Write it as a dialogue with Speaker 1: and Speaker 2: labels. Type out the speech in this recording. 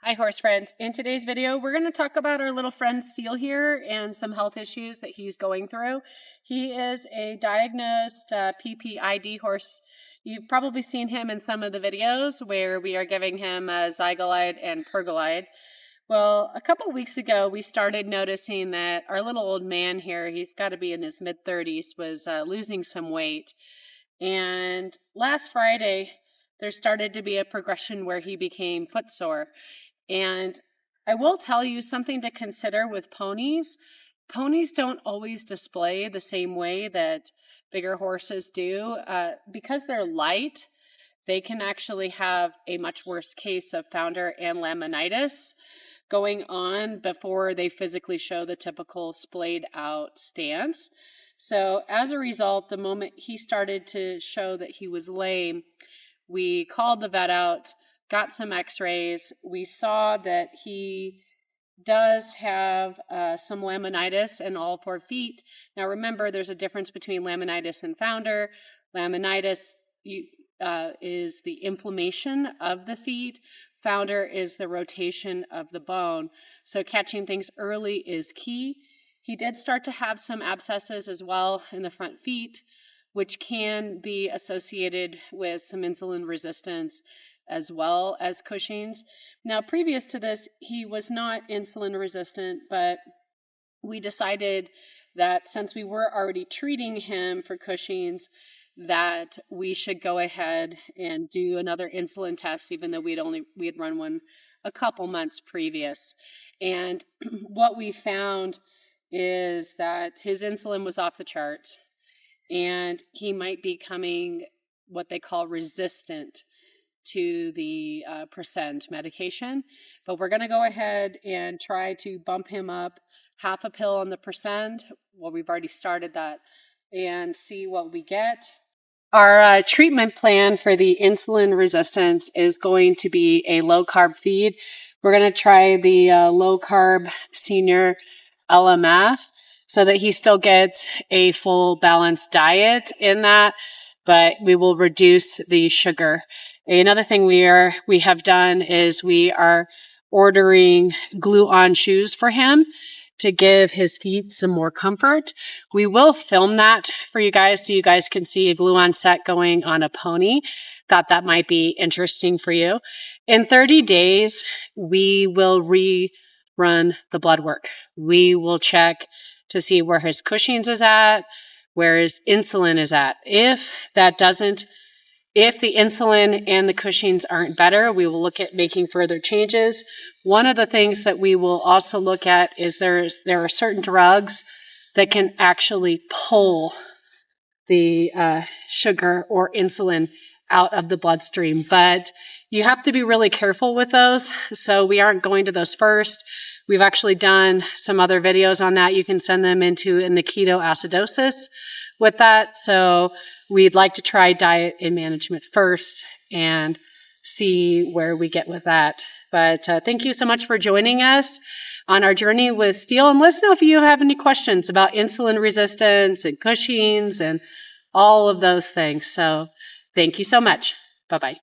Speaker 1: Hi horse friends. In today's video, we're going to talk about our little friend Steele here and some health issues that he's going through. He is a diagnosed PPID horse. You've probably seen him in some of the videos where we are giving him Zygolide and Pergolide. Well, a couple weeks ago, we started noticing that our little old man here, he's got to be in his mid-30s, was losing some weight. And last Friday, there started to be a progression where he became footsore. And I will tell you something to consider with ponies. Ponies don't always display the same way that bigger horses do. Because they're light, they can actually have a much worse case of founder and laminitis going on before they physically show the typical splayed out stance. So as a result, the moment he started to show that he was lame, we called the vet out, got some x-rays. We saw that he does have some laminitis in all 4 feet. Now remember, there's a difference between laminitis and founder. Laminitis is the inflammation of the feet. Founder is the rotation of the bone. So catching things early is key. He did start to have some abscesses as well in the front feet, which can be associated with some insulin resistance as well as Cushing's. Now, previous to this, he was not insulin resistant, but we decided that since we were already treating him for Cushing's, that we should go ahead and do another insulin test, even though we had run one a couple months previous. And what we found is that his insulin was off the charts, and he might be becoming what they call resistant to the percent medication. But we're going to go ahead and try to bump him up half a pill on the percent. Well, we've already started that, and see what we get. Our treatment plan for the insulin resistance is going to be a low-carb feed. We're going to try the low-carb senior LMF so that he still gets a full balanced diet in that, but we will reduce the sugar. Another thing we have done is we are ordering glue-on shoes for him to give his feet some more comfort. We will film that for you guys so you guys can see a glue-on set going on a pony. Thought that might be interesting for you. In 30 days, we will rerun the blood work. We will check to see where his Cushing's is at, where his insulin is at. If the insulin and the Cushing's aren't better, we will look at making further changes. One of the things that we will also look at is there are certain drugs that can actually pull the sugar or insulin out of the bloodstream, but you have to be really careful with those. So we aren't going to those first. We've actually done some other videos on that. You can send them into a ketoacidosis with that. So we'd like to try diet and management first and see where we get with that. But thank you so much for joining us on our journey with Steele. And let us know if you have any questions about insulin resistance and Cushing's and all of those things. So thank you so much. Bye-bye.